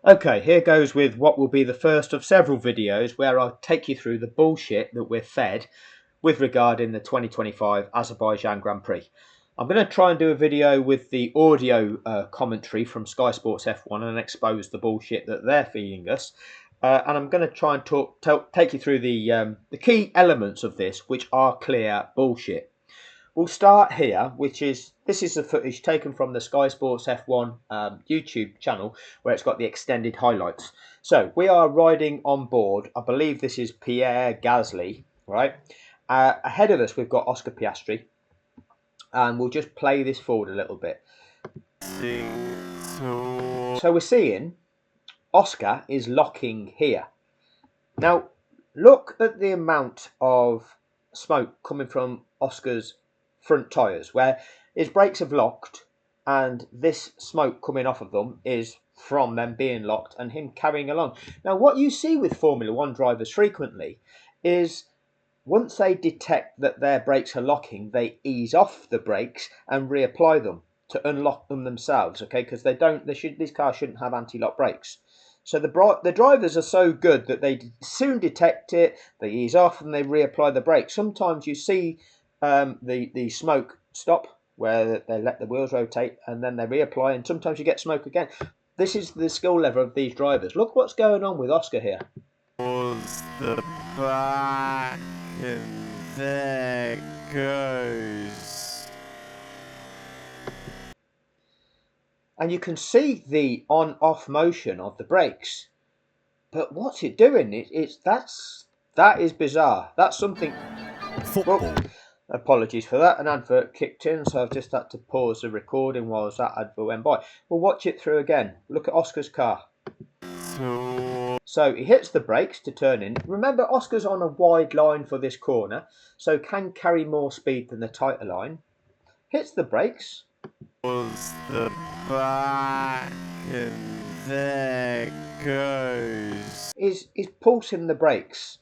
Okay, here goes with what will be the first of several videos where I'll take you through the bullshit that we're fed with regarding the 2025 Azerbaijan Grand Prix. I'm going to try and do a video with the audio commentary from Sky Sports F1 and expose the bullshit that they're feeding us. And I'm going to try and take you through the key elements of this, which are clear bullshit. We'll start here, this is the footage taken from the Sky Sports F1 YouTube channel, where it's got the extended highlights. So we are riding on board, I believe this is Pierre Gasly, right? Ahead of us, we've got Oscar Piastri, and we'll just play this forward a little bit. So we're seeing Oscar is locking here. Now, look at the amount of smoke coming from Oscar's front tyres, where his brakes have locked, and this smoke coming off of them is from them being locked and him carrying along. Now, what you see with Formula One drivers frequently is once they detect that their brakes are locking, they ease off the brakes and reapply them to unlock them themselves. Okay, because these cars shouldn't have anti-lock brakes. So the drivers are so good that they soon detect it, they ease off and they reapply the brakes. Sometimes you see the smoke stop where they let the wheels rotate and then they reapply, and sometimes you get smoke again. This is the skill level of these drivers. Look what's going on with Oscar here. The back and there goes. And you can see the on-off motion of the brakes, but what's it doing? That is bizarre. That's something. Football. Well, apologies for that. An advert kicked in, so I've just had to pause the recording while that advert went by. We'll watch it through again. Look at Oscar's car. So he hits the brakes to turn in. Remember, Oscar's on a wide line for this corner, so can carry more speed than the tighter line. Hits the brakes. The back and there goes. He's pulsing the brakes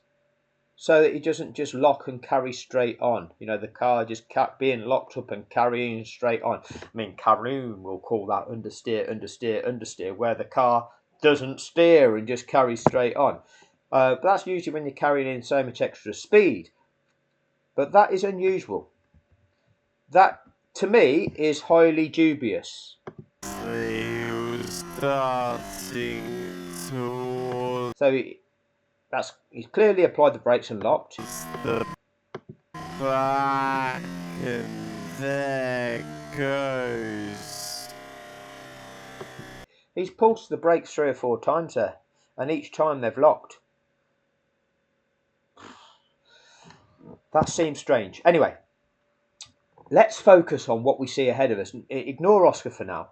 so that he doesn't just lock and carry straight on. You know, the car just kept being locked up and carrying straight on. I mean, Karoon will call that understeer, understeer, understeer, where the car doesn't steer and just carries straight on. But that's usually when you're carrying in so much extra speed. But that is unusual. That, to me, is highly dubious. So he's clearly applied the brakes and locked. The back and there goes. He's pulsed the brakes 3 or 4 times there, and each time they've locked. That seems strange. Anyway, let's focus on what we see ahead of us. Ignore Oscar for now.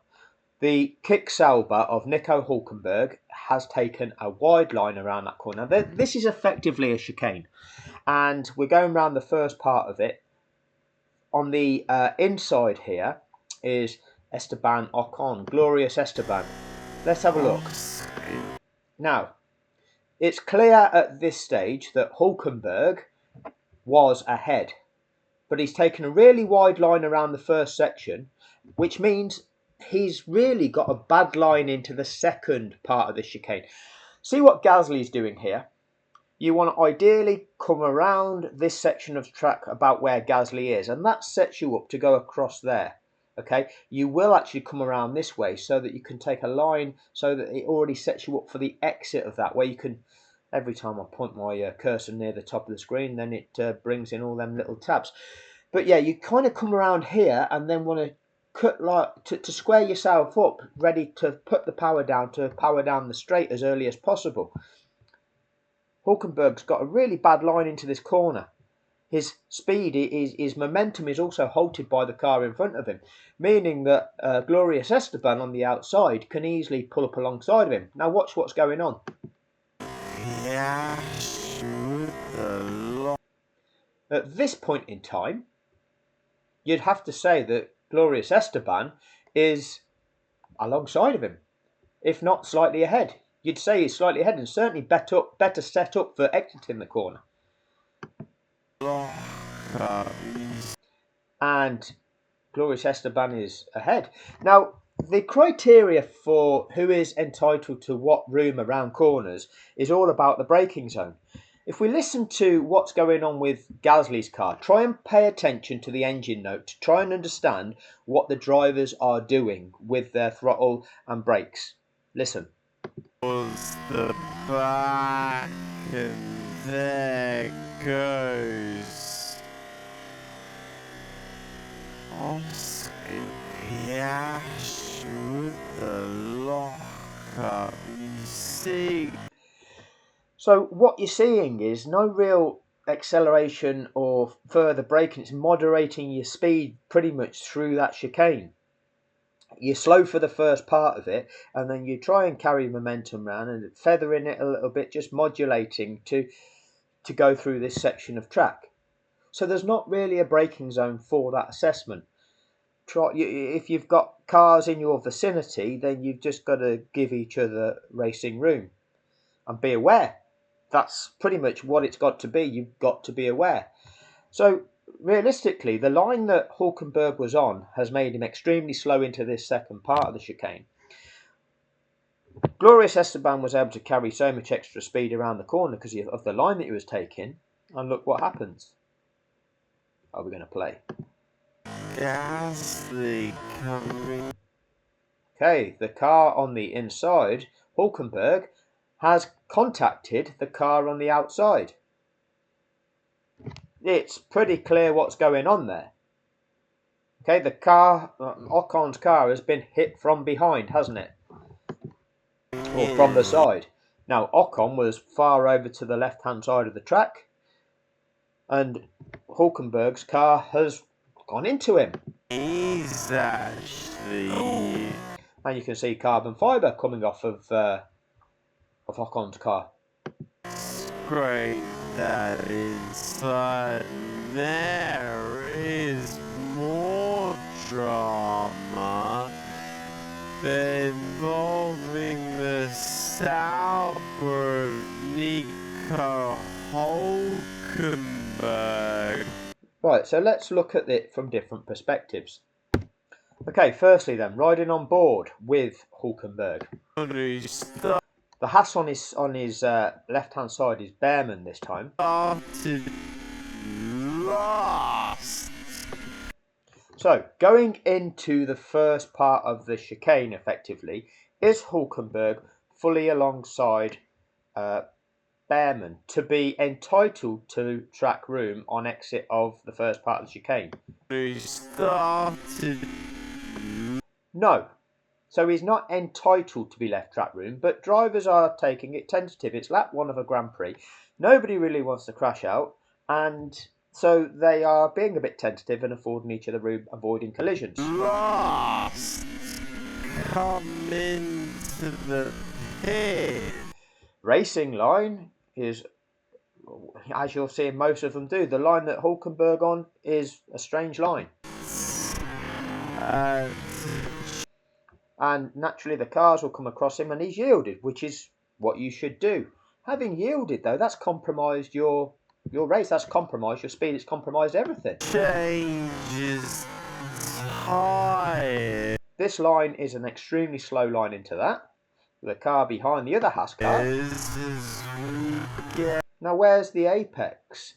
The kick Sauber of Nico Hülkenberg has taken a wide line around that corner. This is effectively a chicane, and we're going around the first part of it. On the inside here is Esteban Ocon, glorious Esteban. Let's have a look. Now, it's clear at this stage that Hülkenberg was ahead, but he's taken a really wide line around the first section, which means he's really got a bad line into the second part of the chicane. See what Gasly's doing here. You want to ideally come around this section of track about where Gasly is, and that sets you up to go across there. Okay, you will actually come around this way so that you can take a line so that it already sets you up for the exit of that, where you can, every time I point my cursor near the top of the screen, then it brings in all them little tabs. But yeah, you kind of come around here and then want to cut to square yourself up, ready to put the power down, to power down the straight as early as possible. Hülkenberg's got a really bad line into this corner. His speed, his momentum is also halted by the car in front of him, meaning that glorious Esteban on the outside can easily pull up alongside of him. Now watch what's going on. At this point in time, you'd have to say that glorious Esteban is alongside of him, if not slightly ahead. You'd say he's slightly ahead and certainly better set up for exiting the corner. And glorious Esteban is ahead. Now, The criteria for who is entitled to what room around corners is all about the braking zone. If we listen to what's going on with Gasly's car, try and pay attention to the engine note to try and understand what the drivers are doing with their throttle and brakes. Listen. Was the back and there goes Oscar Piastri with the lockup. You see. So what you're seeing is no real acceleration or further braking. It's moderating your speed pretty much through that chicane. You're slow for the first part of it, and then you try and carry momentum around and feathering it a little bit, just modulating to go through this section of track. So there's not really a braking zone for that assessment. If you've got cars in your vicinity, then you've just got to give each other racing room and be aware. That's pretty much what it's got to be. You've got to be aware. So realistically, the line that Hulkenberg was on has made him extremely slow into this second part of the chicane. Glorious Esteban was able to carry so much extra speed around the corner because of the line that he was taking. And look what happens. Are we going to play? Gasly coming. Okay, the car on the inside, Hulkenberg, has contacted the car on the outside. It's pretty clear what's going on there. Okay, the car, Ocon's car, has been hit from behind, hasn't it? Or from the side. Now, Ocon was far over to the left-hand side of the track, and Hulkenberg's car has gone into him. He's actually. And you can see carbon fibre coming off of Ocon's car. Great that is, but there is more drama involving the Sauber Nico Hulkenberg. Right, so let's look at it from different perspectives. Okay, firstly then, riding on board with Hulkenberg. The Haas on his left-hand side is Behrman this time. Last. So, going into the first part of the chicane effectively, is Hulkenberg fully alongside Behrman to be entitled to track room on exit of the first part of the chicane? No. So he's not entitled to be left track room, but drivers are taking it tentative. It's lap 1 of a Grand Prix. Nobody really wants to crash out, and so they are being a bit tentative and affording each other room, avoiding collisions. Last. Come into the pit. Racing line is, as you'll see most of them do, the line that Hulkenberg on is a strange line. And naturally the cars will come across him and he's yielded, which is what you should do. Having yielded though, that's compromised your race, that's compromised your speed, it's compromised everything. Changes high. This line is an extremely slow line into that. The car behind the other Haas car. Now where's the apex?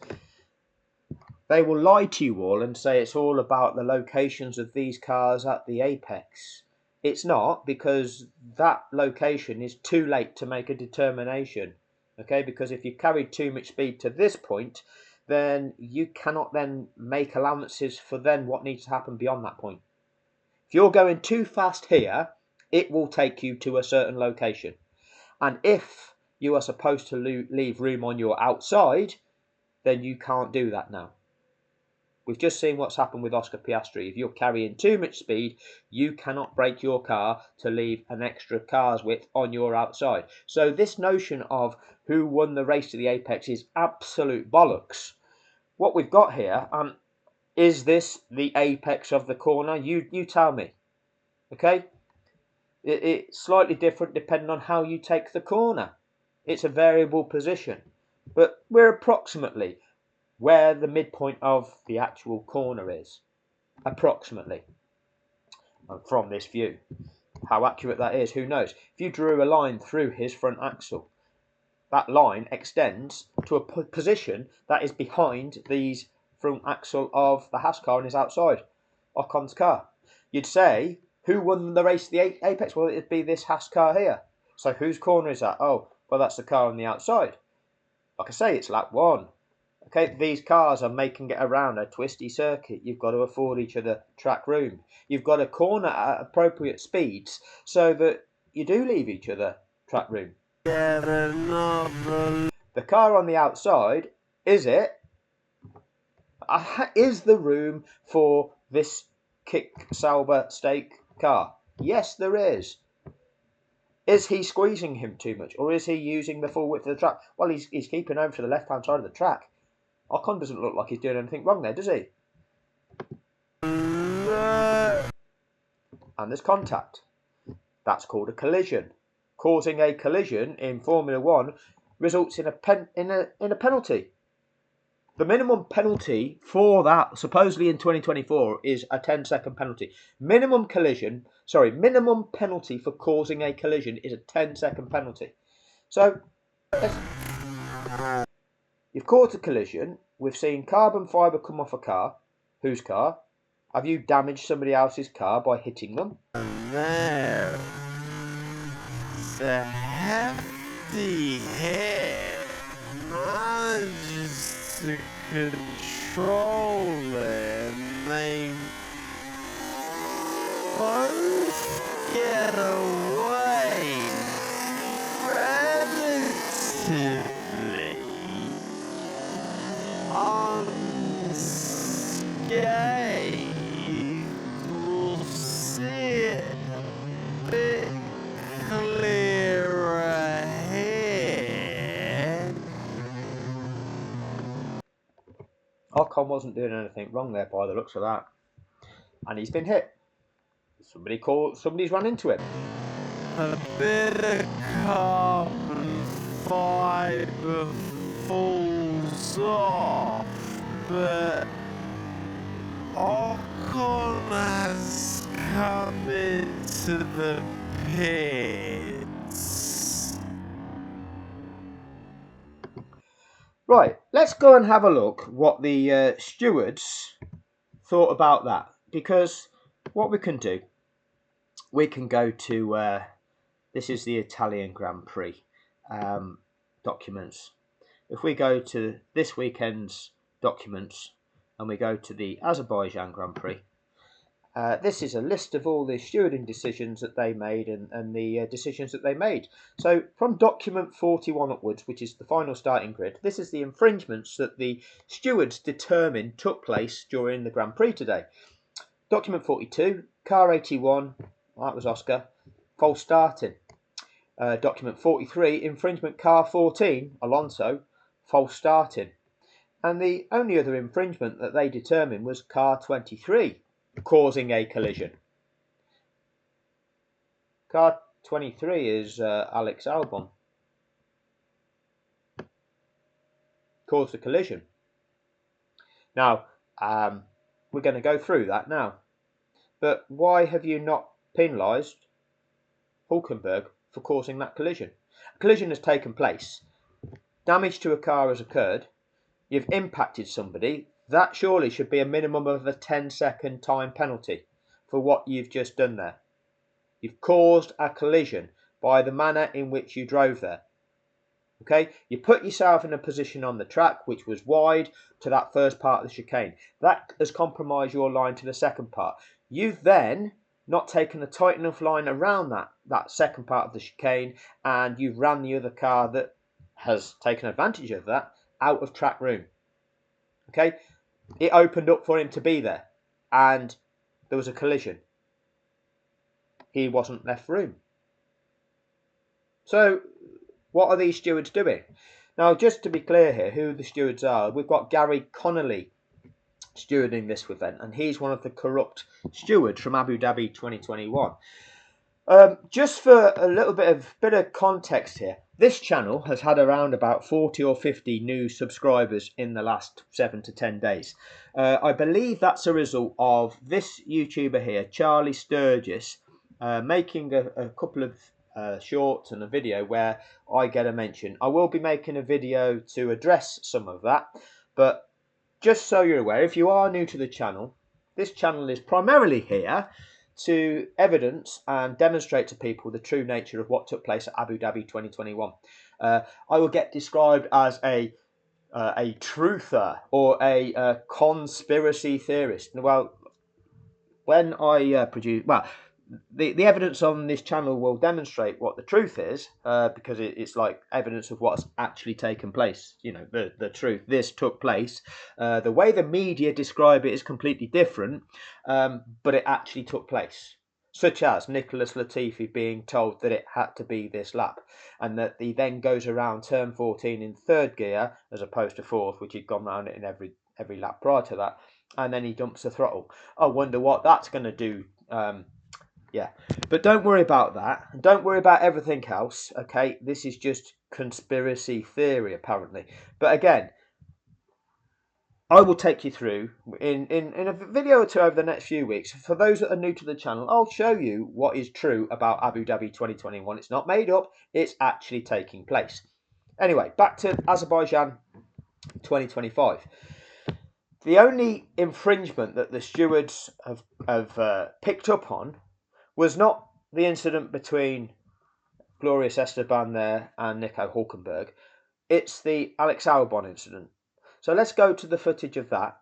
They will lie to you all and say it's all about the locations of these cars at the apex. It's not, because that location is too late to make a determination. Okay, because if you carried too much speed to this point, then you cannot then make allowances for then what needs to happen beyond that point. If you're going too fast here, it will take you to a certain location. And if you are supposed to leave room on your outside, then you can't do that now. We've just seen what's happened with Oscar Piastri. If you're carrying too much speed, you cannot brake your car to leave an extra car's width on your outside. So this notion of who won the race to the apex is absolute bollocks. What we've got here, is this the apex of the corner? You tell me. Okay? It's slightly different depending on how you take the corner. It's a variable position. But we're approximately where the midpoint of the actual corner is, approximately, from this view. How accurate that is, who knows? If you drew a line through his front axle, that line extends to a position that is behind the front axle of the Haas car and is outside Ocon's car. You'd say, who won the race, the apex? Well, it'd be this Haas car here. So whose corner is that? Oh, well, that's the car on the outside. Like I say, it's lap 1. Okay, these cars are making it around a twisty circuit. You've got to afford each other track room. You've got to corner at appropriate speeds so that you do leave each other track room. The car on the outside, is it? Is the room for this Kick Sauber stake car? Yes, there is. Is he squeezing him too much, or is he using the full width of the track? Well, he's keeping over to the left-hand side of the track. Ocon doesn't look like he's doing anything wrong there, does he? And there's contact. That's called a collision. Causing a collision in Formula 1 results in a penalty. The minimum penalty for that, supposedly in 2024, is a 10-second penalty. Minimum penalty for causing a collision is a 10-second penalty. So, you've caused a collision. We've seen carbon fibre come off a car. Whose car? Have you damaged somebody else's car by hitting them? There. The hefty head manages to control it, and they both get away relatively unscathed. We'll see it a bit clearer ahead. Ocon wasn't doing anything wrong there by the looks of that. And he's been hit. Somebody's run into him. A bit of carbon fibre falls off, but Ocon has come into the pits. Right, let's go and have a look what the stewards thought about that. Because what we can do, we can go to, this is the Italian Grand Prix documents. If we go to this weekend's documents and we go to the Azerbaijan Grand Prix, this is a list of all the stewarding decisions that they made and the decisions that they made. So from document 41 upwards, which is the final starting grid, this is the infringements that the stewards determined took place during the Grand Prix today. Document 42, car 81, that was Oscar, false starting. Document 43, infringement car 14, Alonso, false starting. And the only other infringement that they determined was car 23, causing a collision. Car 23 is Alex Albon. Caused a collision. Now, we're going to go through that now. But why have you not penalised Hulkenberg for causing that collision? A collision has taken place. Damage to a car has occurred. You've impacted somebody. That surely should be a minimum of a 10-second time penalty for what you've just done there. You've caused a collision by the manner in which you drove there. Okay, you put yourself in a position on the track which was wide to that first part of the chicane. That has compromised your line to the second part. You've then not taken a tight enough line around that second part of the chicane, and you've ran the other car that has taken advantage of that out of track room. Okay, it opened up for him to be there, and there was a collision. He wasn't left room. So what are these stewards doing? Now, just to be clear here, who the stewards are, we've got Gary Connolly stewarding this event, and he's one of the corrupt stewards from Abu Dhabi 2021. Just for a little bit of context here, this channel has had around about 40 or 50 new subscribers in the last 7 to 10 days. I believe that's a result of this YouTuber here, Charlie Sturgis, making a couple of shorts and a video where I get a mention. I will be making a video to address some of that, but just so you're aware, if you are new to the channel, this channel is primarily here to evidence and demonstrate to people the true nature of what took place at Abu Dhabi 2021. I will get described as a truther or a conspiracy theorist. Well, when I produce, the evidence on this channel will demonstrate what the truth is, because it's like evidence of what's actually taken place. You know, the truth. This took place. The way the media describe it is completely different, but it actually took place. Such as Nicholas Latifi being told that it had to be this lap, and that he then goes around turn 14 in third gear as opposed to fourth, which he'd gone round it in every lap prior to that, and then he dumps the throttle. I wonder what that's going to do. Yeah, but don't worry about that, and don't worry about everything else. Okay, this is just conspiracy theory apparently, but again, I will take you through in a video or two over the next few weeks. For those that are new to the channel, I'll show you what is true about Abu Dhabi 2021. It's not made up, it's actually taking place. Anyway, back to Azerbaijan 2025. The only infringement that the stewards have picked up on was not the incident between Glorious Esteban there and Nico Hulkenberg. It's the Alex Albon incident. So let's go to the footage of that.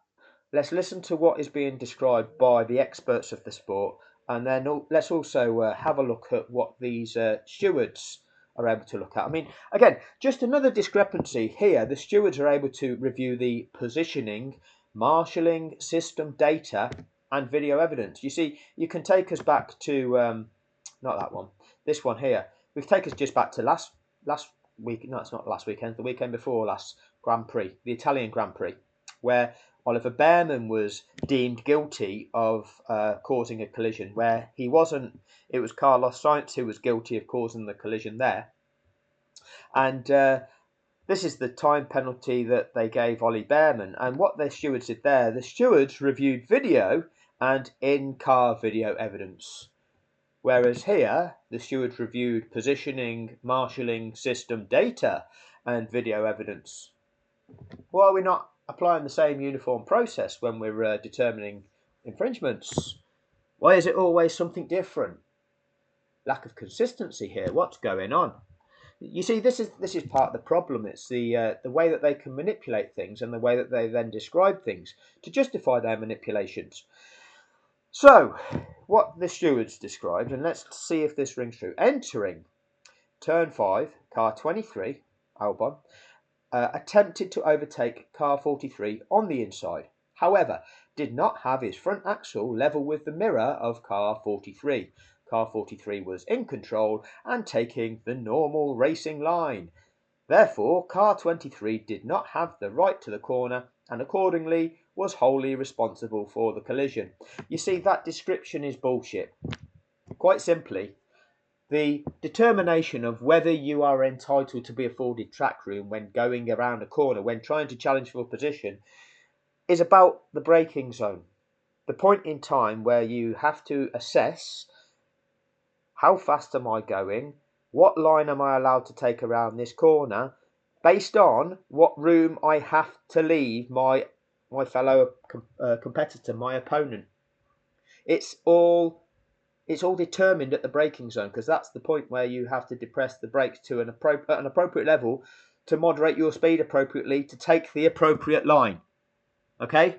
Let's listen to what is being described by the experts of the sport, and then let's also have a look at what these stewards are able to look at. I mean, again, just another discrepancy here. The stewards are able to review the positioning, marshalling, system data, and video evidence. You see, you can take us back to not that one, this one here. We can take us just back to last week. No, it's not last weekend. The weekend before last, Grand Prix, the Italian Grand Prix, where Oliver Bearman was deemed guilty of causing a collision, where he wasn't. It was Carlos Sainz who was guilty of causing the collision there. And this is the time penalty that they gave Ollie Bearman. And what the stewards did there, the stewards reviewed video and in-car video evidence. Whereas here, the stewards reviewed positioning, marshalling, system data, and video evidence. Why are we not applying the same uniform process when we're determining infringements? Why is it always something different? Lack of consistency here. What's going on? You see, this is part of the problem. It's the way that they can manipulate things and the way that they then describe things to justify their manipulations. So, what the stewards described, and let's see if this rings true. Entering turn 5, car 23, Albon, attempted to overtake car 43 on the inside. However, did not have his front axle level with the mirror of car 43. Car 43 was in control and taking the normal racing line. Therefore, car 23 did not have the right to the corner and accordingly was wholly responsible for the collision. You see, that description is bullshit. Quite simply, the determination of whether you are entitled to be afforded track room when going around a corner, when trying to challenge for position, is about the braking zone. The point in time where you have to assess how fast am I going, what line am I allowed to take around this corner, based on what room I have to leave my fellow competitor, my opponent. It's all determined at the braking zone, because that's the point where you have to depress the brakes to an appropriate level to moderate your speed appropriately to take the appropriate line. Okay?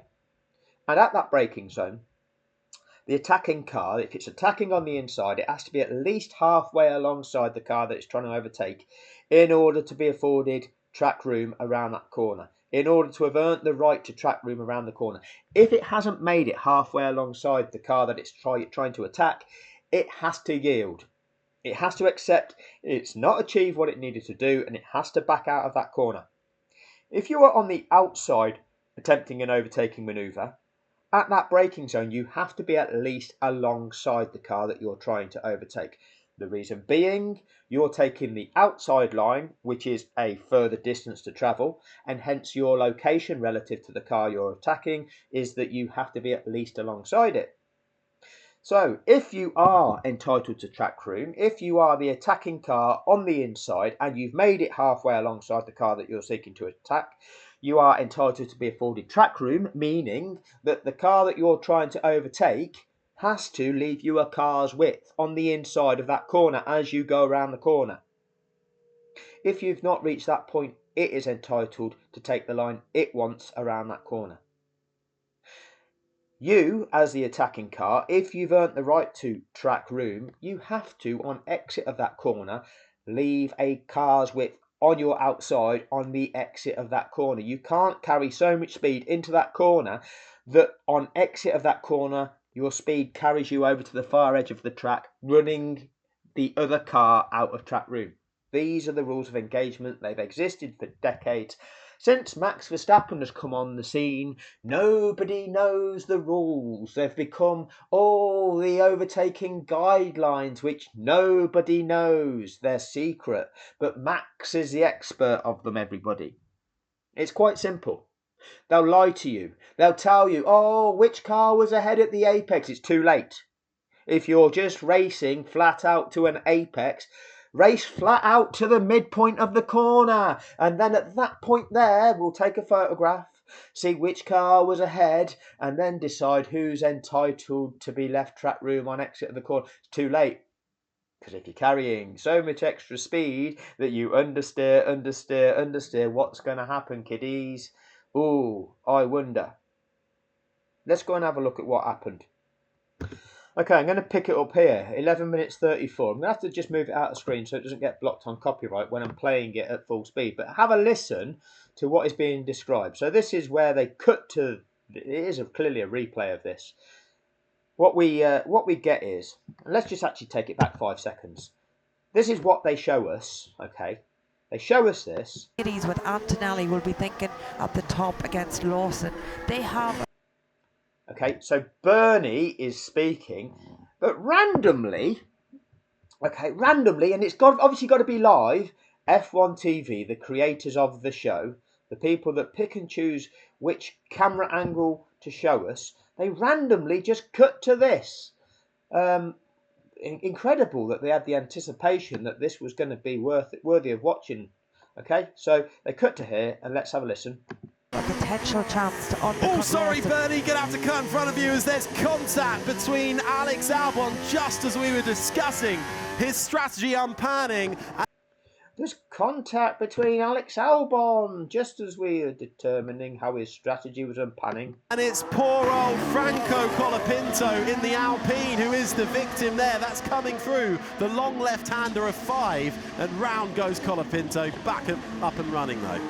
And at that braking zone, the attacking car, if it's attacking on the inside, it has to be at least halfway alongside the car that it's trying to overtake in order to be afforded track room around that corner, in order to have earned the right to track room around the corner. If it hasn't made it halfway alongside the car that it's trying to attack, it has to yield. It has to accept it's not achieved what it needed to do, and it has to back out of that corner. If you are on the outside attempting an overtaking manoeuvre, at that braking zone, you have to be at least alongside the car that you're trying to overtake. The reason being, you're taking the outside line, which is a further distance to travel, and hence your location relative to the car you're attacking is that you have to be at least alongside it. So, if you are entitled to track room, if you are the attacking car on the inside and you've made it halfway alongside the car that you're seeking to attack, you are entitled to be afforded track room, meaning that the car that you're trying to overtake has to leave you a car's width on the inside of that corner as you go around the corner. If you've not reached that point, it is entitled to take the line it wants around that corner. You, as the attacking car, if you've earned the right to track room, you have to, on exit of that corner, leave a car's width on your outside on the exit of that corner. You can't carry so much speed into that corner that on exit of that corner, your speed carries you over to the far edge of the track, running the other car out of track room. These are the rules of engagement. They've existed for decades. Since Max Verstappen has come on the scene, nobody knows the rules. They've become all the overtaking guidelines, which nobody knows. They're secret. But Max is the expert of them, everybody. It's quite simple. They'll lie to you. They'll tell you, oh, which car was ahead at the apex? It's too late. If you're just racing flat out to an apex, race flat out to the midpoint of the corner, and then at that point there we'll take a photograph, see which car was ahead, and then decide who's entitled to be left track room on exit of the corner. It's too late, because if you're carrying so much extra speed that you understeer, what's going to happen, kiddies? Ooh, I wonder. Let's go and have a look at what happened. Okay, I'm going to pick it up here, 11 minutes 34. I'm going to have to just move it out of the screen so it doesn't get blocked on copyright when I'm playing it at full speed. But have a listen to what is being described. So this is where they cut to, it is clearly a replay of this. What we get is, and let's just actually take it back 5 seconds. This is what they show us, okay? They show us this. With Antonelli will be thinking at the top against Lawson. They have... Okay, so Bernie is speaking, but randomly, and it's obviously got to be live, F1 TV, the creators of the show, the people that pick and choose which camera angle to show us, they randomly just cut to this. Incredible that they had the anticipation that this was going to be worthy of watching. Okay, so they cut to here, and let's have a listen. A potential chance to Oh, sorry, Bernie, get out to cut in front of you as there's contact between Alex Albon, just as we were discussing his strategy unpanning. There's contact between Alex Albon, just as we are determining how his strategy was unpanning. And it's poor old Franco Colapinto in the Alpine who is the victim there. That's coming through the long left-hander of 5, and round goes Colapinto, back up and running though.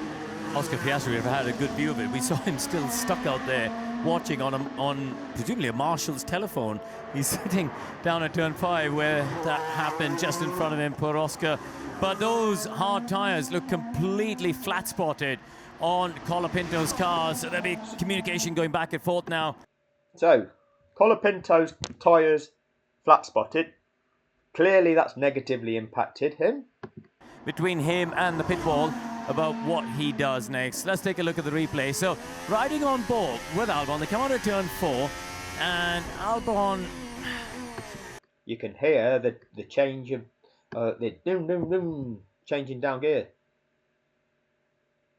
Oscar Piastri have had a good view of it. We saw him still stuck out there watching on presumably a marshal's telephone. He's sitting down at turn 5 where that happened, just in front of him, poor Oscar. But those hard tyres look completely flat-spotted on Colapinto's cars. So there'll be communication going back and forth now. So, Colapinto's tyres flat-spotted. Clearly that's negatively impacted him. Between him and the pit wall about what he does next. Let's take a look at the replay. So, riding on board with Albon, they come out of turn 4, and Albon... You can hear the change of... the changing down gear.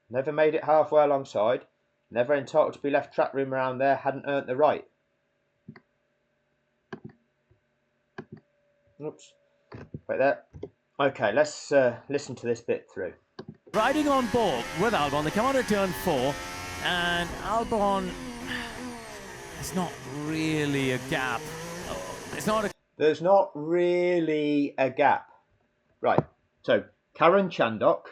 Never made it halfway alongside. Never entitled to be left track room around there. Hadn't earned the right. Oops. Wait there. Okay, let's listen to this bit through. Riding on board with Albon, they come out of turn 4, and Albon... There's not really a gap. There's not really a gap. Right, so Karen Chandok,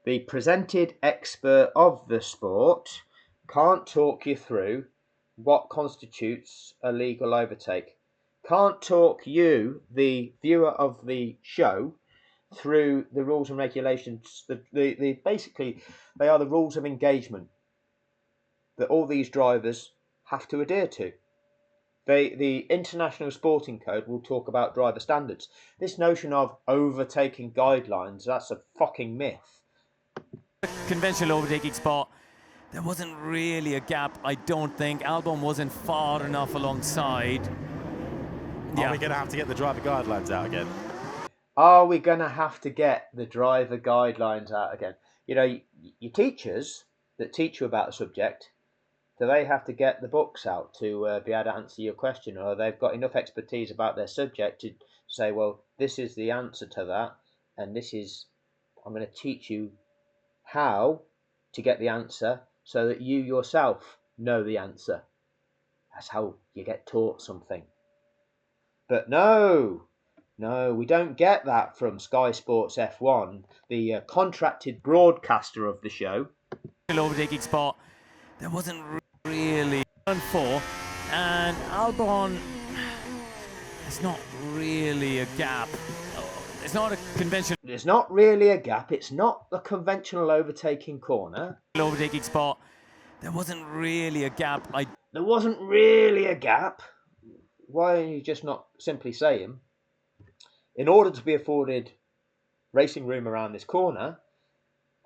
the presented expert of the sport, can't talk you through what constitutes a legal overtake. Can't talk you, the viewer of the show, through the rules and regulations. Basically, they are the rules of engagement that all these drivers have to adhere to. The International Sporting Code will talk about driver standards. This notion of overtaking guidelines, that's a fucking myth. Conventional overtaking spot. There wasn't really a gap, I don't think. Albon wasn't far enough alongside. Are we going to have to get the driver guidelines out again? Are we going to have to get the driver guidelines out again? You know, your teachers that teach you about a subject, do they have to get the books out to be able to answer your question, or they've got enough expertise about their subject to say, well, this is the answer to that, and this is, I'm going to teach you how to get the answer so that you yourself know the answer. That's how you get taught something. But no, we don't get that from Sky Sports F1, the contracted broadcaster of the show. Overtaking spot. There wasn't really turn 4, and Albon. It's not really a gap. It's not a conventional. There's not really a gap. It's not a conventional overtaking corner. Overtaking spot. There wasn't really a gap. There wasn't really a gap. Why are you just not simply saying, in order to be afforded racing room around this corner,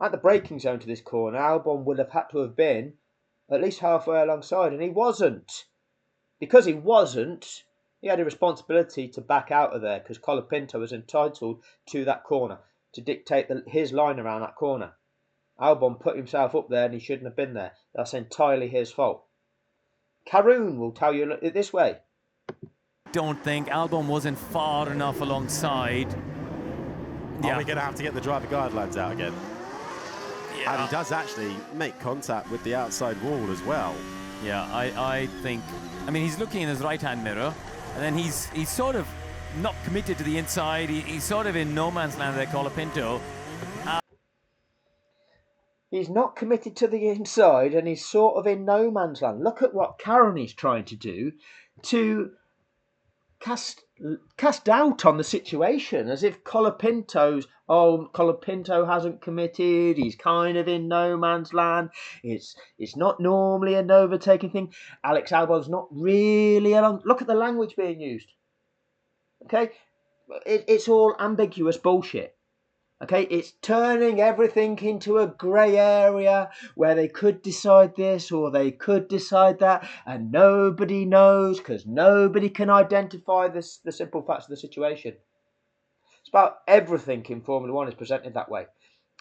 at the braking zone to this corner, Albon would have had to have been at least halfway alongside, and he wasn't. Because he wasn't, he had a responsibility to back out of there, because Colapinto was entitled to that corner, to dictate his line around that corner. Albon put himself up there and he shouldn't have been there. That's entirely his fault. Karun will tell you it this way. Don't think Albon wasn't far enough alongside. Are we going to have to get the driver guidelines out again? Yeah. And he does actually make contact with the outside wall as well. Yeah, I think, I mean, he's looking in his right-hand mirror, and then he's sort of not committed to the inside. He's sort of in no man's land there, Colapinto. He's not committed to the inside, and he's sort of in no man's land. Look at what Karen is trying to do to cast doubt on the situation, as if Colapinto hasn't committed, he's kind of in no man's land, it's not normally an overtaking thing. Alex Albon's not really along. Look at the language being used. Okay, it's all ambiguous bullshit. Okay, it's turning everything into a grey area where they could decide this or they could decide that, and nobody knows because nobody can identify the simple facts of the situation. It's about everything in Formula One is presented that way.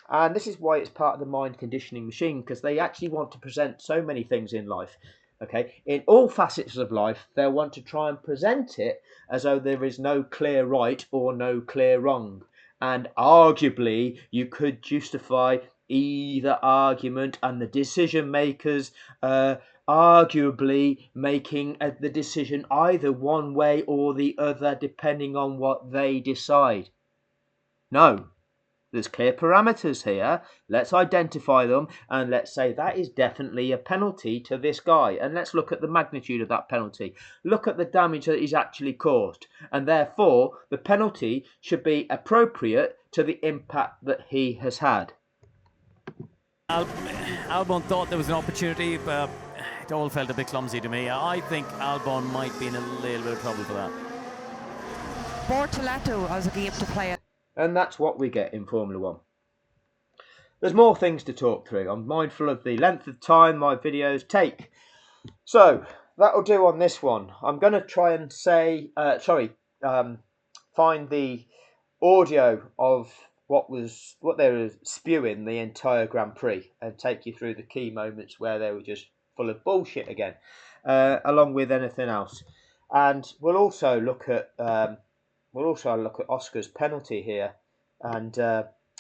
And this is why it's part of the mind conditioning machine, because they actually want to present so many things in life. Okay, in all facets of life, they'll want to try and present it as though there is no clear right or no clear wrong. And arguably, you could justify either argument, and the decision makers arguably making the decision either one way or the other, depending on what they decide. No, there's clear parameters here. Let's identify them, and let's say that is definitely a penalty to this guy. And let's look at the magnitude of that penalty. Look at the damage that he's actually caused. And therefore, the penalty should be appropriate to the impact that he has had. Albon thought there was an opportunity, but it all felt a bit clumsy to me. I think Albon might be in a little bit of trouble for that. Bortoleto as a game to play it. And that's what we get in Formula One. There's more things to talk through. I'm mindful of the length of time my videos take. So, that'll do on this one. I'm going to try and find the audio of what they were spewing the entire Grand Prix and take you through the key moments where they were just full of bullshit again, along with anything else. And we'll also look at Oscar's penalty here, and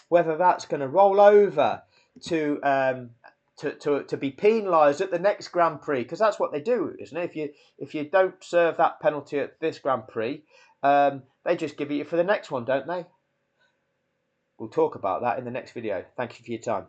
whether that's going to roll over to be penalised at the next Grand Prix, because that's what they do, isn't it? If you don't serve that penalty at this Grand Prix, they just give it you for the next one, don't they? We'll talk about that in the next video. Thank you for your time.